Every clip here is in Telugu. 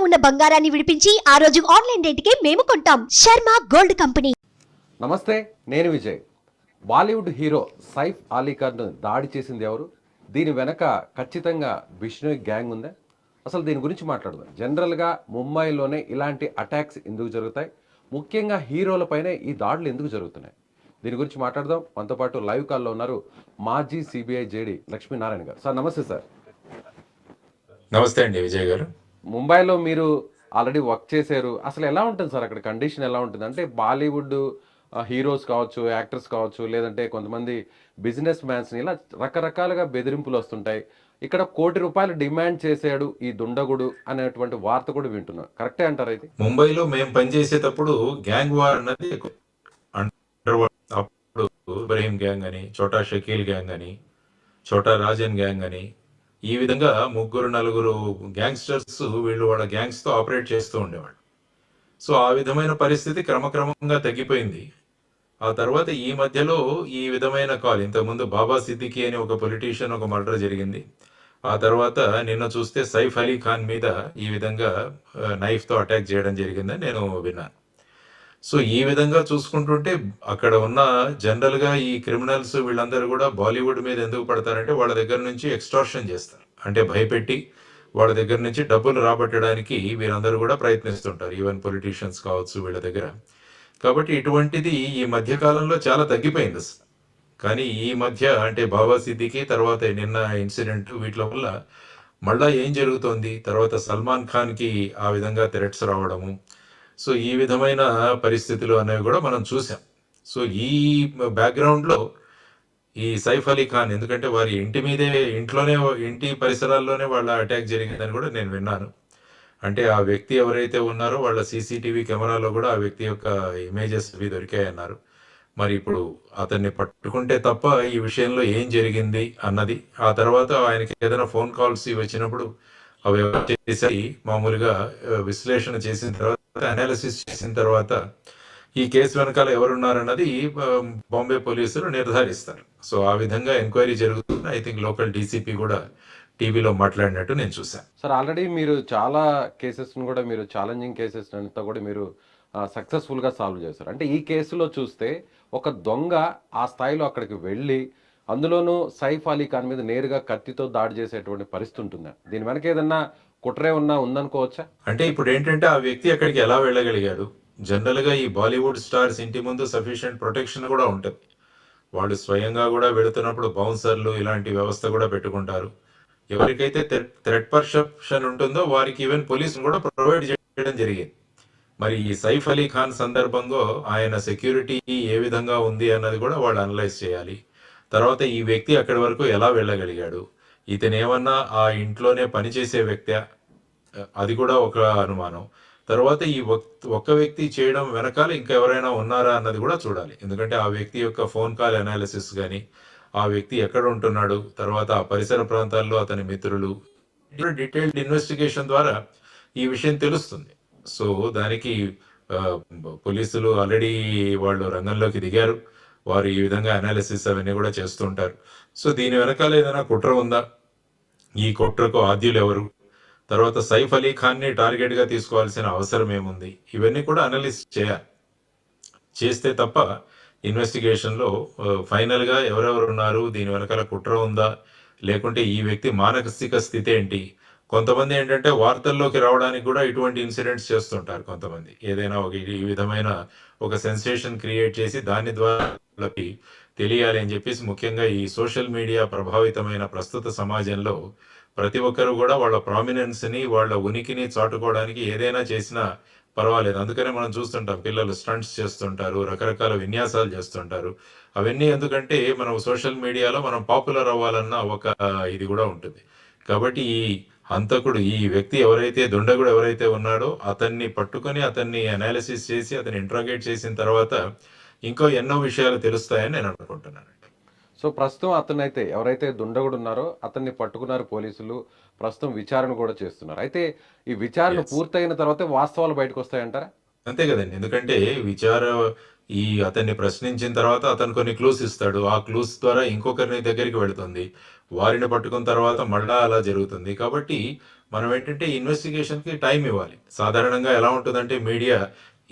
ఉన్న బంగారాన్ని విడిపించి ఆ రోజు ఆన్లైన్ రేటుకే మేము కొంటాం. Sharma gold company. నమస్తే, నేను విజయ్. బాలీవుడ్ హీరో సైఫ్ అలీ ఖాన్ దాడి చేసింది ఎవరు? దీని వెనక ఖచ్చితంగా బిష్ణోయ్ గ్యాంగ్ ఉందా? అసలు దీని గురించి మాట్లాడదాం. జనరల్గా ముంబైలోనే ఇలాంటి అటాక్స్ ఎందుకు జరుగుతాయి? ముఖ్యంగా హీరోలపైనే ఈ దాడులు ఎందుకు జరుగుతున్నాయి? దీని గురించి మాట్లాడదాం. మనతో పాటు లైవ్ కాల్లో ఉన్నారు మాజీ సిబిఐ జేడీ లక్ష్మీనారాయణ గారు. సార్ నమస్తే. సార్ నమస్తే అండి విజయ్ గారు. ముంబైలో మీరు ఆల్రెడీ వర్క్ చేశారు. అసలు ఎలా ఉంటుంది సార్ అక్కడ కండిషన్? ఎలా ఉంటుంది అంటే బాలీవుడ్ హీరోస్ కావచ్చు, యాక్టర్స్ కావచ్చు, లేదంటే కొంతమంది బిజినెస్ మ్యాన్స్ని ఇలా రకరకాలుగా బెదిరింపులు వస్తుంటాయి. ఇక్కడ ₹1,00,00,000 డిమాండ్ చేశాడు ఈ దుండగుడు అనేటువంటి వార్త కూడా వింటున్నాం. కరెక్టే అంటారా ఇది? ముంబైలో మేము పనిచేసేటప్పుడు గ్యాంగ్ వార్ అన్నది అప్పుడు ఇబ్రహీం గ్యాంగ్ అని, చోటా షకీల్ గ్యాంగ్ అని, చోటా రాజన్ గ్యాంగ్ అని, ఈ విధంగా 3-4 గ్యాంగ్స్టర్స్ వీళ్ళు వాళ్ళ గ్యాంగ్స్తో ఆపరేట్ చేస్తూ ఉండేవాళ్ళు. సో ఆ విధమైన పరిస్థితి క్రమక్రమంగా తగ్గిపోయింది. ఆ తర్వాత ఈ మధ్యలో ఈ విధమైన కాల్, ఇంతకుముందు బాబా సిద్దికీ అని ఒక పొలిటీషియన్ ఒక మర్డర్ జరిగింది. ఆ తర్వాత నిన్న చూస్తే సైఫ్ అలీ ఖాన్ మీద ఈ విధంగా నైఫ్తో అటాక్ చేయడం జరిగిందని నేను విన్నాను. సో ఈ విధంగా చూసుకుంటుంటే అక్కడ ఉన్న జనరల్గా ఈ క్రిమినల్స్ వీళ్ళందరూ కూడా బాలీవుడ్ మీద ఎందుకు పడతారంటే వాళ్ళ దగ్గర నుంచి ఎక్స్టార్షన్ చేస్తారు. అంటే భయపెట్టి వాళ్ళ దగ్గర నుంచి డబ్బులు రాబట్టడానికి వీరందరూ కూడా ప్రయత్నిస్తుంటారు. ఈవెన్ పొలిటీషియన్స్ కావచ్చు వీళ్ళ దగ్గర. కాబట్టి ఇటువంటిది ఈ మధ్య కాలంలో చాలా తగ్గిపోయింది. కానీ ఈ మధ్య అంటే బాబా సిద్దికీ తర్వాత నిన్న ఇన్సిడెంట్ వీటి వల్ల మళ్ళా ఏం జరుగుతోంది, తర్వాత సల్మాన్ ఖాన్కి ఆ విధంగా థ్రెట్స్ రావడము, సో ఈ విధమైన పరిస్థితులు అనేవి కూడా మనం చూసాం. సో ఈ బ్యాక్గ్రౌండ్లో ఈ సైఫ్ అలీ ఖాన్, ఎందుకంటే వారి ఇంటి మీదే, ఇంటి పరిసరాల్లోనే వాళ్ళ అటాక్ జరిగిందని కూడా నేను విన్నాను. అంటే ఆ వ్యక్తి ఎవరైతే ఉన్నారో వాళ్ళ సీసీటీవీ కెమెరాలో కూడా ఆ వ్యక్తి యొక్క ఇమేజెస్ అవి దొరికాయన్నారు. మరి ఇప్పుడు అతన్ని పట్టుకుంటే తప్ప ఈ విషయంలో ఏం జరిగింది అన్నది, ఆ తర్వాత ఆయనకి ఏదైనా ఫోన్ కాల్స్ వచ్చినప్పుడు అవి చేసి మామూలుగా విశ్లేషణ చేసిన తర్వాత, అనాలిసిస్ చేసిన తర్వాత ఈ కేసు వెనకాల ఎవరున్నారన్నది బాంబే పోలీసులు నిర్ధారిస్తారు. సో ఆ విధంగా ఎంక్వైరీ జరుగుతుంది. ఐ థింక్ లోకల్ డీసీపీ కూడా టీవీలో మాట్లాడినట్టు నేను చూశాను. సార్ ఆల్రెడీ మీరు చాలా కేసెస్ను కూడా, మీరు ఛాలెంజింగ్ కేసెస్ అంతా కూడా మీరు సక్సెస్ఫుల్గా సాల్వ్ చేశారు. అంటే ఈ కేసులో చూస్తే ఒక దొంగ ఆ స్థాయిలో అక్కడికి వెళ్ళి, అందులోనూ సైఫ్ అలీ ఖాన్ మీద నేరుగా కత్తితో దాడి చేసేటువంటి పరిస్థితి ఉంటుందా? దీని వెనక ఏదన్నా కుట్రే ఉందనుకోవచ్చా? అంటే ఇప్పుడు ఏంటంటే ఆ వ్యక్తి అక్కడికి ఎలా వెళ్ళగలిగాడు? జనరల్గా ఈ బాలీవుడ్ స్టార్స్ ఇంటి ముందు సఫిషియెంట్ ప్రొటెక్షన్ కూడా ఉంటుంది. వాళ్ళు స్వయంగా కూడా వెళుతున్నప్పుడు బౌన్సర్లు ఇలాంటి వ్యవస్థ కూడా పెట్టుకుంటారు. ఎవరికైతే థ్రెట్ పర్సెప్షన్ ఉంటుందో వారికి ఈవెన్ పోలీసులు కూడా ప్రొవైడ్ చేయడం జరిగింది. మరి ఈ సైఫ్ అలీ ఖాన్ సందర్భంలో ఆయన సెక్యూరిటీ ఏ విధంగా ఉంది అన్నది కూడా వాళ్ళు అనలైజ్ చేయాలి. తర్వాత ఈ వ్యక్తి అక్కడి వరకు ఎలా వెళ్ళగలిగాడు, ఇతను ఏమన్నా ఆ ఇంట్లోనే పనిచేసే వ్యక్తి, అది కూడా ఒక అనుమానం. తర్వాత ఈ ఒక్క వ్యక్తి చేయడం వెనకాల ఇంకా ఎవరైనా ఉన్నారా అన్నది కూడా చూడాలి. ఎందుకంటే ఆ వ్యక్తి యొక్క ఫోన్ కాల్ అనాలిసిస్ కానీ, ఆ వ్యక్తి ఎక్కడ ఉంటున్నాడు, తర్వాత ఆ పరిసర ప్రాంతాల్లో అతని మిత్రులు, డీటెయిల్డ్ ఇన్వెస్టిగేషన్ ద్వారా ఈ విషయం తెలుస్తుంది. సో దానికి పోలీసులు ఆల్రెడీ వాళ్ళు రంగంలోకి దిగారు. వారు ఈ విధంగా అనాలిసిస్ అవన్నీ కూడా చేస్తుంటారు. సో దీని వెనకాల ఏదైనా కుట్ర ఉందా, ఈ కుట్రకు ఆద్యులు ఎవరు, తర్వాత సైఫ్ అలీ ఖాన్ని టార్గెట్గా తీసుకోవాల్సిన అవసరం ఏముంది, ఇవన్నీ కూడా అనలిస్ట్ చేయాలి. చేస్తే తప్ప ఇన్వెస్టిగేషన్లో ఫైనల్గా ఎవరెవరు ఉన్నారు, దీని వెనకాల కుట్ర ఉందా, లేకుంటే ఈ వ్యక్తి మానసిక స్థితి ఏంటి. కొంతమంది ఏంటంటే వార్తల్లోకి రావడానికి కూడా ఇటువంటి ఇన్సిడెంట్స్ చేస్తుంటారు. కొంతమంది ఏదైనా ఒక ఈ విధమైన ఒక సెన్సేషన్ క్రియేట్ చేసి దాని ద్వారా తెలియాలి అని చెప్పేసి, ముఖ్యంగా ఈ సోషల్ మీడియా ప్రభావితమైన ప్రస్తుత సమాజంలో ప్రతి ఒక్కరు కూడా వాళ్ళ ప్రామినెన్స్ని, వాళ్ళ ఉనికిని చాటుకోవడానికి ఏదైనా చేసినా పర్వాలేదు. అందుకనే మనం చూస్తుంటాం పిల్లలు స్టంట్స్ చేస్తుంటారు, రకరకాల విన్యాసాలు చేస్తుంటారు. అవన్నీ ఎందుకంటే మనం సోషల్ మీడియాలో మనం పాపులర్ అవ్వాలన్న ఒక ఇది కూడా ఉంటుంది. కాబట్టి ఈ హంతకుడు, ఈ వ్యక్తి ఎవరైతే దుండగుడు ఎవరైతే ఉన్నాడో అతన్ని పట్టుకొని అతన్ని అనాలిసిస్ చేసి అతన్ని ఇంట్రాగేట్ చేసిన తర్వాత ఇంకో ఎన్నో విషయాలు తెలుస్తాయని నేను అనుకుంటున్నాను. సో ప్రస్తుతం అతనైతే ఎవరైతే దుండగుడు ఉన్నారో అతన్ని పట్టుకున్నారు పోలీసులు. ప్రస్తుతం విచారణ కూడా చేస్తున్నారు. అయితే ఈ విచారణ పూర్తయిన తర్వాత వాస్తవాలు బయటకు వస్తాయంటారా? అంతే కదండి. ఎందుకంటే అతన్ని ప్రశ్నించిన తర్వాత అతను కొన్ని క్లూస్ ఇస్తాడు. ఆ క్లూస్ ద్వారా ఇంకొకరిని దగ్గరికి వెళుతుంది. వారిని పట్టుకున్న తర్వాత మళ్ళా అలా జరుగుతుంది. కాబట్టి మనం ఏంటంటే ఇన్వెస్టిగేషన్కి టైం ఇవ్వాలి. సాధారణంగా ఎలా ఉంటుందంటే మీడియా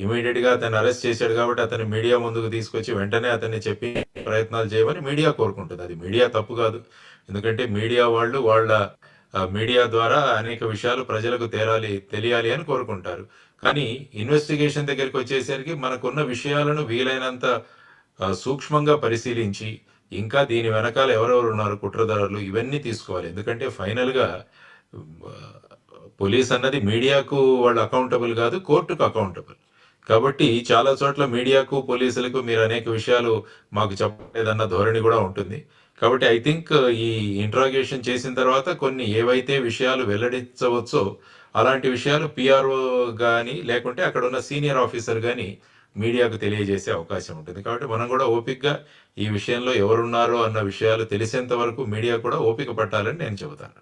ఇమీడియట్గా అతన్ని అరెస్ట్ చేశాడు కాబట్టి అతన్ని మీడియా ముందుకు తీసుకొచ్చి వెంటనే అతన్ని చెప్పి ప్రయత్నాలు చేయమని మీడియా కోరుకుంటుంది. అది మీడియా తప్పు కాదు. ఎందుకంటే మీడియా వాళ్ళు వాళ్ళ మీడియా ద్వారా అనేక విషయాలు ప్రజలకు తెలియాలి అని కోరుకుంటారు. కానీ ఇన్వెస్టిగేషన్ దగ్గరికి వచ్చేసరికి మనకున్న విషయాలను వీలైనంత సూక్ష్మంగా పరిశీలించి ఇంకా దీని వెనకాల ఎవరెవరు ఉన్నారు కుట్రదారులు ఇవన్నీ తీసుకోవాలి. ఎందుకంటే ఫైనల్గా పోలీస్ అన్నది మీడియాకు వాళ్ళు అకౌంటబుల్ కాదు, కోర్టుకు అకౌంటబుల్. కాబట్టి చాలా చోట్ల మీడియాకు పోలీసులకు మీరు అనేక విషయాలు మాకు చెప్పలేదన్న ధోరణి కూడా ఉంటుంది. కాబట్టి ఐ థింక్ ఈ ఇంట్రాగేషన్ చేసిన తర్వాత కొన్ని ఏవైతే విషయాలు వెల్లడించవచ్చో అలాంటి విషయాలు పిఆర్ఓ కానీ లేకుంటే అక్కడ ఉన్న సీనియర్ ఆఫీసర్ కానీ మీడియాకు తెలియజేసే అవకాశం ఉంటుంది. కాబట్టి మనం కూడా ఓపికగా ఈ విషయంలో ఎవరున్నారో అన్న విషయాలు తెలిసేంత వరకు మీడియా కూడా ఓపిక పట్టాలని నేను చెబుతాను.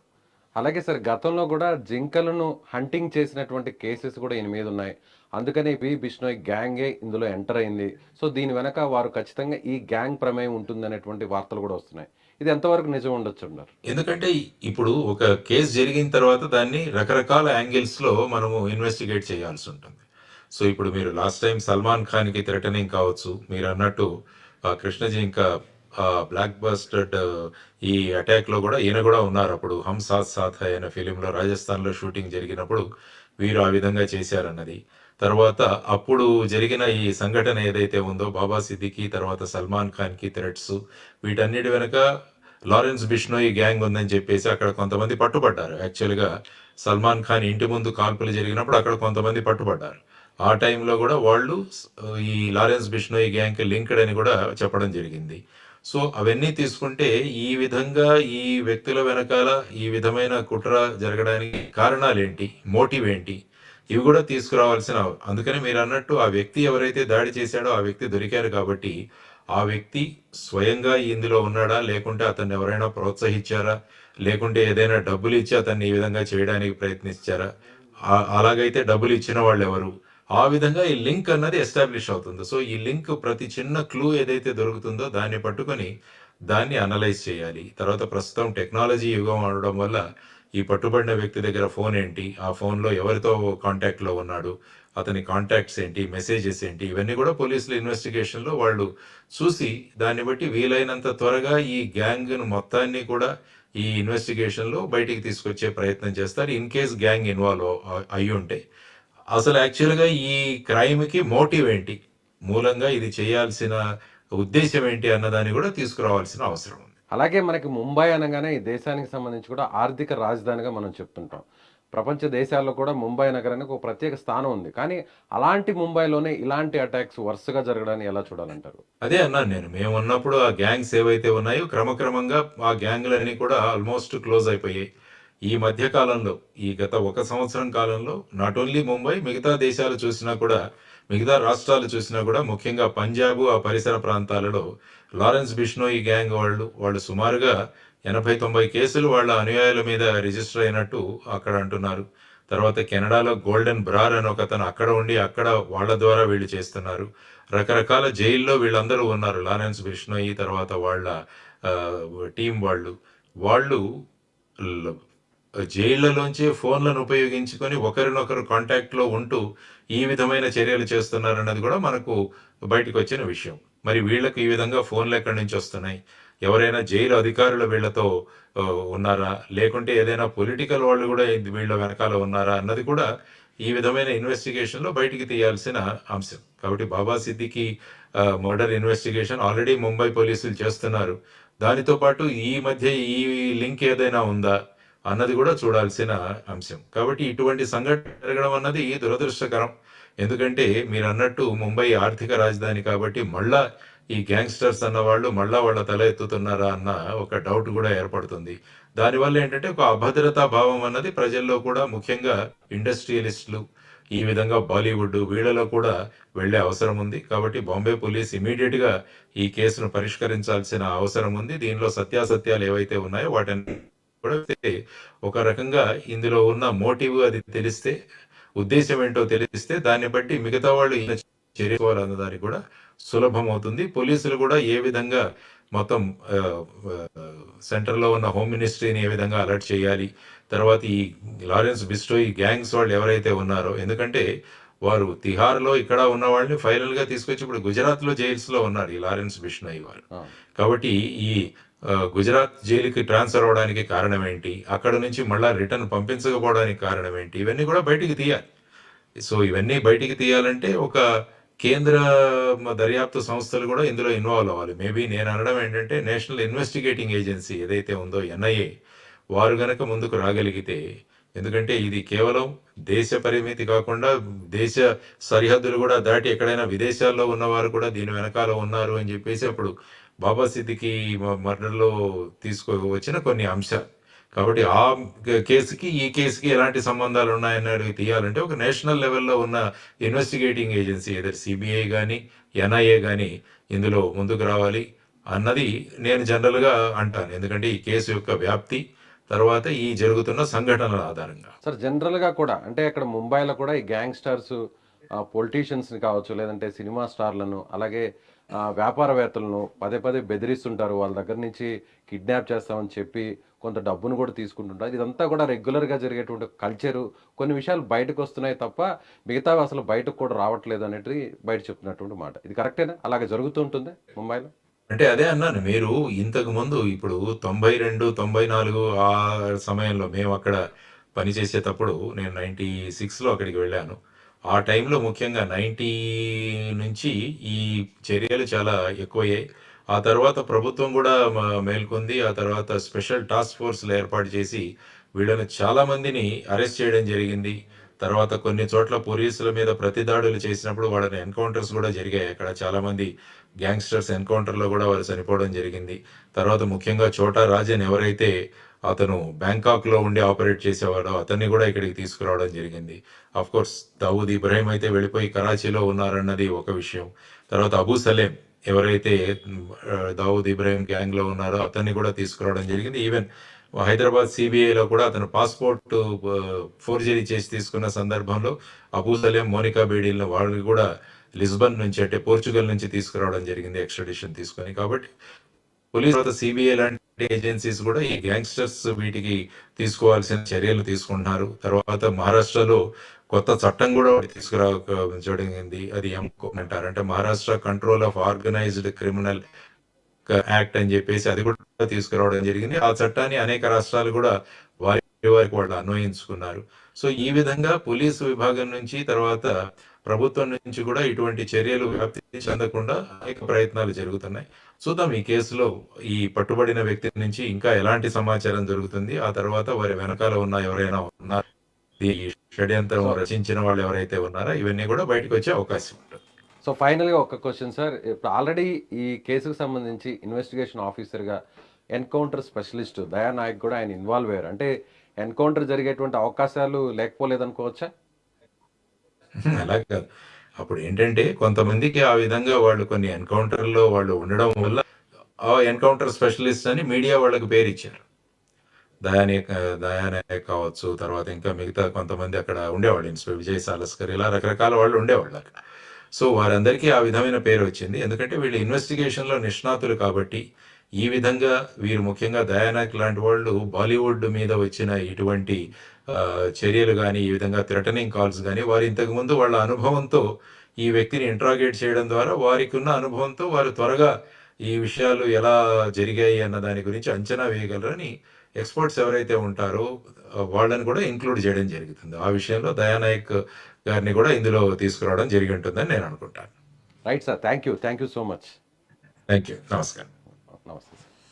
అలాగే సార్, గతంలో కూడా జింకలను హంటింగ్ చేసినటువంటి కేసెస్ కూడా ఈయన మీద ఉన్నాయి. అందుకనే బి బిష్నోయ్ గ్యాంగే ఇందులో ఎంటర్ అయింది. సో దీని వెనక వారు ఖచ్చితంగా ఈ గ్యాంగ్ ప్రమేయం ఉంటుందనేటువంటి వార్తలు కూడా వస్తున్నాయి. ఇది ఎంతవరకు నిజం ఉండొచ్చు అన్నారు? ఎందుకంటే ఇప్పుడు ఒక కేసు జరిగిన తర్వాత దాన్ని రకరకాల యాంగిల్స్లో మనము ఇన్వెస్టిగేట్ చేయాల్సి ఉంటుంది. సో ఇప్పుడు మీరు లాస్ట్ టైం సల్మాన్ ఖాన్కి థ్రెటనింగ్ కావచ్చు, మీరు అన్నట్టు కృష్ణజీ ఇంకా బ్లాక్ బస్టర్డ్ ఈ అటాక్లో కూడా ఈయన కూడా ఉన్నారు. అప్పుడు హమ్ సాత్ సాత్ హై అనే ఫిలింలో రాజస్థాన్లో షూటింగ్ జరిగినప్పుడు వీరు ఆ విధంగా చేశారన్నది. తర్వాత అప్పుడు జరిగిన ఈ సంఘటన ఏదైతే ఉందో బాబా సిద్దికి తర్వాత సల్మాన్ ఖాన్కి థ్రెట్స్, వీటన్నిటి వెనుక లారెన్స్ బిష్నోయ్ గ్యాంగ్ ఉందని చెప్పేసి అక్కడ కొంతమంది పట్టుబడ్డారు. యాక్చువల్గా సల్మాన్ ఖాన్ ఇంటి ముందు కాల్పులు జరిగినప్పుడు అక్కడ కొంతమంది పట్టుబడ్డారు. ఆ టైంలో కూడా వాళ్ళు ఈ లారెన్స్ బిష్నోయ్ గ్యాంగ్కి లింక్డ్ అని కూడా చెప్పడం జరిగింది. సో అవన్నీ తీసుకుంటే ఈ విధంగా ఈ వ్యక్తుల వెనకాల ఈ విధమైన కుట్ర జరగడానికి కారణాలేంటి, మోటివ్ ఏంటి, ఇవి కూడా తీసుకురావాల్సిన. అందుకని మీరు అన్నట్టు ఆ వ్యక్తి ఎవరైతే దాడి చేశాడో ఆ వ్యక్తి దొరికారు కాబట్టి ఆ వ్యక్తి స్వయంగా ఇందులో ఉన్నాడా, లేకుంటే అతన్ని ఎవరైనా ప్రోత్సహించారా, లేకుంటే ఏదైనా డబ్బులు ఇచ్చి అతన్ని ఈ విధంగా చేయడానికి ప్రయత్నించారా, అలాగైతే డబ్బులు ఇచ్చిన వాళ్ళు ఎవరు, ఆ విధంగా ఈ లింక్ అన్నది ఎస్టాబ్లిష్ అవుతుంది. సో ఈ లింక్ ప్రతి చిన్న క్లూ ఏదైతే దొరుకుతుందో దాన్ని పట్టుకొని దాన్ని అనలైజ్ చేయాలి. తర్వాత ప్రస్తుతం టెక్నాలజీ యుగం అవడం వల్ల ఈ పట్టుబడిన వ్యక్తి దగ్గర ఫోన్ ఏంటి, ఆ ఫోన్లో ఎవరితో కాంటాక్ట్లో ఉన్నాడు, అతని కాంటాక్ట్స్ ఏంటి, మెసేజెస్ ఏంటి, ఇవన్నీ కూడా పోలీసుల ఇన్వెస్టిగేషన్లో వాళ్ళు చూసి దాన్ని బట్టి వీలైనంత త్వరగా ఈ గ్యాంగ్ను మొత్తాన్ని కూడా ఈ ఇన్వెస్టిగేషన్లో బయటికి తీసుకొచ్చే ప్రయత్నం చేస్తారు. ఇన్ కేస్ గ్యాంగ్ ఇన్వాల్వ్ అయి ఉంటే అసలు యాక్చువల్గా ఈ క్రైమ్కి మోటివ్ ఏంటి, మూలంగా ఇది చేయాల్సిన ఉద్దేశం ఏంటి అన్నదాన్ని కూడా తీసుకురావాల్సిన అవసరం ఉంది. అలాగే మనకి ముంబై అనగానే ఈ దేశానికి సంబంధించి కూడా ఆర్థిక రాజధానిగా మనం చెప్తుంటాం. ప్రపంచ దేశాల్లో కూడా ముంబై నగరానికి ఒక ప్రత్యేక స్థానం ఉంది. కానీ అలాంటి ముంబైలోనే ఇలాంటి అటాక్స్ వరుసగా జరగడాన్ని ఎలా చూడాలంటారు? అదే అన్నాను నేను, మేము ఉన్నప్పుడు ఆ గ్యాంగ్స్ ఏవైతే ఉన్నాయో క్రమక్రమంగా ఆ గ్యాంగ్లన్నీ కూడా ఆల్మోస్ట్ క్లోజ్ అయిపోయాయి. ఈ మధ్య కాలంలో ఈ గత 1 సంవత్సరం కాలంలో నాట్ ఓన్లీ ముంబై, మిగతా దేశాలు చూసినా కూడా, మిగతా రాష్ట్రాలు చూసినా కూడా, ముఖ్యంగా పంజాబ్ ఆ పరిసర ప్రాంతాలలో లారెన్స్ బిష్నోయ్ గ్యాంగ్ వాళ్ళు సుమారుగా 80-90 కేసులు వాళ్ళ అనుయాయుల మీద రిజిస్టర్ అయినట్టు అక్కడ అంటున్నారు. తర్వాత కెనడాలో గోల్డెన్ బ్రార్ అని ఒకతను అక్కడ ఉండి అక్కడ వాళ్ళ ద్వారా వీళ్ళు చేస్తున్నారు. రకరకాల జైల్లో వీళ్ళందరూ ఉన్నారు. లారెన్స్ బిష్నోయ్ తర్వాత వాళ్ళ టీం వాళ్ళు జైళ్లలోంచే ఫోన్లను ఉపయోగించుకొని ఒకరినొకరు కాంటాక్ట్లో ఉంటూ ఈ విధమైన చర్యలు చేస్తున్నారన్నది కూడా మనకు బయటకు వచ్చిన విషయం. మరి వీళ్ళకు ఈ విధంగా ఫోన్లు ఎక్కడి నుంచి వస్తున్నాయి, ఎవరైనా జైలు అధికారులు వీళ్ళతో ఉన్నారా, లేకుంటే ఏదైనా పొలిటికల్ వాళ్ళు కూడా వీళ్ళ వెనకాల ఉన్నారా అన్నది కూడా ఈ విధమైన ఇన్వెస్టిగేషన్లో బయటికి తీయాల్సిన అంశం. కాబట్టి Baba Siddique murder investigation already Mumbai పోలీసులు చేస్తున్నారు. దానితో పాటు ఈ మధ్య ఈ లింక్ ఏదైనా ఉందా అన్నది కూడా చూడాల్సిన అంశం. కాబట్టి ఇటువంటి సంఘటన జరగడం అన్నది దురదృష్టకరం. ఎందుకంటే మీరు అన్నట్టు ముంబై ఆర్థిక రాజధాని కాబట్టి మళ్ళా ఈ గ్యాంగ్స్టర్స్ అన్న వాళ్ళు మళ్ళా వాళ్ళ తల ఎత్తుతున్నారా అన్న ఒక డౌట్ కూడా ఏర్పడుతుంది. దానివల్ల ఏంటంటే ఒక అభద్రతా భావం అన్నది ప్రజల్లో కూడా, ముఖ్యంగా ఇండస్ట్రియలిస్టులు, ఈ విధంగా బాలీవుడ్ వీళ్ళలో కూడా వెళ్లే అవసరం ఉంది. కాబట్టి బాంబే పోలీస్ ఇమీడియట్గా ఈ కేసును పరిష్కరించాల్సిన అవసరం ఉంది. దీనిలో సత్యాసత్యాలు ఏవైతే ఉన్నాయో వాటిని కూడా ఒక రకంగా ఇందులో ఉన్న మోటివ్ అది తెలిస్తే, ఉద్దేశం ఏంటో తెలిస్తే దాన్ని బట్టి మిగతా వాళ్ళు చర్యకోవాలన్న దానికి కూడా సులభం అవుతుంది. పోలీసులు కూడా ఏ విధంగా మొత్తం సెంటర్లో ఉన్న హోమ్ మినిస్ట్రీని ఏ విధంగా అలర్ట్ చేయాలి, తర్వాత ఈ లారెన్స్ బిస్టోయి గ్యాంగ్స్ వాళ్ళు ఎవరైతే ఉన్నారో, ఎందుకంటే వారు తిహార్లో ఇక్కడ ఉన్న వాళ్ళని ఫైనల్గా తీసుకొచ్చి ఇప్పుడు గుజరాత్లో జైల్స్లో ఉన్నారు ఈ లారెన్స్ బిష్నోయి వారు. కాబట్టి ఈ గుజరాత్ జైలుకి ట్రాన్స్ఫర్ అవడానికి కారణం ఏంటి, అక్కడ నుంచి మళ్ళా రిటర్న్ పంపించకపోవడానికి కారణం ఏంటి, ఇవన్నీ కూడా బయటికి తీయాలి. సో ఇవన్నీ బయటికి తీయాలంటే ఒక కేంద్ర దర్యాప్తు సంస్థలు కూడా ఇందులో ఇన్వాల్వ్ అవ్వాలి. మేబీ నేను అనడం ఏంటంటే నేషనల్ ఇన్వెస్టిగేటింగ్ ఏజెన్సీ ఏదైతే ఉందో ఎన్ఐఏ, వారు గనక ముందుకు రాగలిగితే, ఎందుకంటే ఇది కేవలం దేశ పరిమితి కాకుండా దేశ సరిహద్దులు కూడా దాటి ఎక్కడైనా విదేశాల్లో ఉన్నవారు కూడా దీని వెనకాల ఉన్నారు అని చెప్పేసి అప్పుడు బాబా సిద్దికి మర్డర్లో తీసుకువచ్చిన కొన్ని అంశాలు. కాబట్టి ఆ కేసుకి ఈ కేసుకి ఎలాంటి సంబంధాలు ఉన్నాయన్నది తీయాలంటే ఒక నేషనల్ లెవెల్లో ఉన్న ఇన్వెస్టిగేటింగ్ ఏజెన్సీ ఏదైతే సిబిఐ కానీ ఎన్ఐఏ కానీ ఇందులో ముందుకు రావాలి అన్నది నేను జనరల్గా అంటాను. ఎందుకంటే ఈ కేసు యొక్క వ్యాప్తి, తర్వాత ఈ జరుగుతున్న సంఘటనల ఆధారంగా. సార్ జనరల్గా కూడా అంటే ఇక్కడ ముంబైలో కూడా ఈ గ్యాంగ్స్టర్స్ పొలిటీషియన్స్ని కావచ్చు, లేదంటే సినిమా స్టార్లను, అలాగే వ్యాపారవేత్తలను పదే పదే బెదిరిస్తుంటారు. వాళ్ళ దగ్గర నుంచి కిడ్నాప్ చేస్తామని చెప్పి కొంత డబ్బును కూడా తీసుకుంటుంటారు. ఇదంతా కూడా రెగ్యులర్గా జరిగేటువంటి కల్చరు. కొన్ని విషయాలు బయటకు వస్తున్నాయి తప్ప మిగతావి అసలు బయటకు కూడా రావట్లేదు అనేది బయట చెప్తున్నటువంటి మాట. ఇది కరెక్టేనా? అలాగే జరుగుతూ ఉంటుంది ముంబైలో? అంటే అదే అన్నాను, మీరు ఇంతకు ముందు ఇప్పుడు 92, 94 ఆ సమయంలో మేము అక్కడ పనిచేసేటప్పుడు, నేను 96లో అక్కడికి వెళ్ళాను. ఆ టైంలో ముఖ్యంగా 90 నుంచి ఈ చర్యలు చాలా ఎక్కువయ్యాయి. ఆ తర్వాత ప్రభుత్వం కూడా మేల్కొంది. ఆ తర్వాత స్పెషల్ టాస్క్ ఫోర్స్లు ఏర్పాటు చేసి వీళ్ళని చాలా మందిని అరెస్ట్ చేయడం జరిగింది. తర్వాత కొన్ని చోట్ల పోలీసుల మీద ప్రతిదాడులు చేసినప్పుడు వాళ్ళని ఎన్కౌంటర్స్ కూడా జరిగాయి. అక్కడ చాలా మంది గ్యాంగ్స్టర్స్ ఎన్కౌంటర్లో కూడా వారు చనిపోవడం జరిగింది. తర్వాత ముఖ్యంగా చోటా రాజన్ ఎవరైతే అతను బ్యాంకాక్లో ఉండి ఆపరేట్ చేసేవాడో అతన్ని కూడా ఇక్కడికి తీసుకురావడం జరిగింది. ఆఫ్ కోర్స్ దావూద్ ఇబ్రాహిం అయితే వెళ్ళిపోయి కరాచీలో ఉన్నారన్నది ఒక విషయం. తర్వాత అబూ సలేం ఎవరైతే దావూద్ ఇబ్రాహిం గ్యాంగ్లో ఉన్నారో అతన్ని కూడా తీసుకురావడం జరిగింది. ఈవెన్ హైదరాబాద్ సిబిఐలో కూడా అతను పాస్పోర్ట్ ఫోర్జరీ చేసి తీసుకున్న సందర్భంలో అబూ సలేం, మోనికా బేడీలను వాళ్ళని కూడా లిస్బన్ నుంచి, అంటే పోర్చుగల్ నుంచి తీసుకురావడం జరిగింది ఎక్స్ట్రాడిషన్ తీసుకొని. కాబట్టి పోలీస్, తర్వాత సిబిఐ లాంటి ఏజెన్సీస్ కూడా ఈ గ్యాంగ్స్టర్స్ వీటికి తీసుకోవాల్సిన చర్యలు తీసుకుంటున్నారు. తర్వాత మహారాష్ట్రలో కొత్త చట్టం కూడా తీసుకురావడం జరిగింది. అది ఎంకో అంటారు, అంటే Maharashtra control of organised criminal act అని చెప్పేసి అది కూడా తీసుకురావడం జరిగింది. ఆ చట్టాన్ని అనేక రాష్ట్రాలు కూడా వారికి వాళ్ళు అన్వయించుకున్నారు. సో ఈ విధంగా పోలీసు విభాగం నుంచి, తర్వాత ప్రభుత్వం నుంచి కూడా ఇటువంటి చర్యలు వ్యాప్తి చెందకుండా అనేక ప్రయత్నాలు జరుగుతున్నాయి. చూద్దాం ఈ కేసులో ఈ పట్టుబడిన వ్యక్తి నుంచి ఇంకా ఎలాంటి సమాచారం జరుగుతుంది, ఆ తర్వాత వారి వెనకాల ఉన్న ఎవరైనా ఉన్నారు, ఈ షడ్యంత్రం రచించిన వాళ్ళు ఎవరైతే ఉన్నారో ఇవన్నీ కూడా బయటకు వచ్చే అవకాశం ఉంటుంది. సో ఫైనల్గా ఒక క్వశ్చన్ సార్, ఇప్పుడు ఆల్రెడీ ఈ కేసుకు సంబంధించి ఇన్వెస్టిగేషన్ ఆఫీసర్గా ఎన్కౌంటర్ స్పెషలిస్ట్ దయానాయక్ కూడా ఆయన ఇన్వాల్వ్ అయ్యారు. అంటే ఎన్కౌంటర్ జరిగేటువంటి అవకాశాలు లేకపోలేదనుకోవచ్చా? అలా కాదు. అప్పుడు ఏంటంటే కొంతమందికి ఆ విధంగా వాళ్ళు కొన్ని ఎన్కౌంటర్లో వాళ్ళు ఉండడం వల్ల ఆ ఎన్కౌంటర్ స్పెషలిస్ట్ అని మీడియా వాళ్ళకి పేరు ఇచ్చారు. దయానాయక్ కావచ్చు, తర్వాత ఇంకా మిగతా కొంతమంది అక్కడ ఉండేవాళ్ళు, ఇన్స్పెక్టర్ విజయ్ సాలస్కర్, ఇలా రకరకాల వాళ్ళు ఉండేవాళ్ళు అక్కడ. సో వారందరికీ ఆ విధమైన పేరు వచ్చింది. ఎందుకంటే వీళ్ళు ఇన్వెస్టిగేషన్లో నిష్ణాతులు కాబట్టి. ఈ విధంగా వీరు ముఖ్యంగా దయానాయక్ లాంటి వాళ్ళు బాలీవుడ్ మీద వచ్చిన ఇటువంటి చర్యలు కానీ, ఈ విధంగా థ్రెటనింగ్ కాల్స్ కానీ, వారు ఇంతకుముందు వాళ్ళ అనుభవంతో ఈ వ్యక్తిని ఇంట్రాగేట్ చేయడం ద్వారా వారికి ఉన్న అనుభవంతో వారు త్వరగా ఈ విషయాలు ఎలా జరిగాయి అన్న దాని గురించి అంచనా వేయగలరని ఎక్స్పర్ట్స్ ఎవరైతే ఉంటారో వాళ్ళని కూడా ఇంక్లూడ్ చేయడం జరుగుతుంది. ఆ విషయంలో దయానాయక్ గారిని కూడా ఇందులో తీసుకురావడం జరిగి ఉంటుందని నేను అనుకుంటాను. Right sir, thank you so much. Thank you. నమస్కారం. నమస్తే సార్.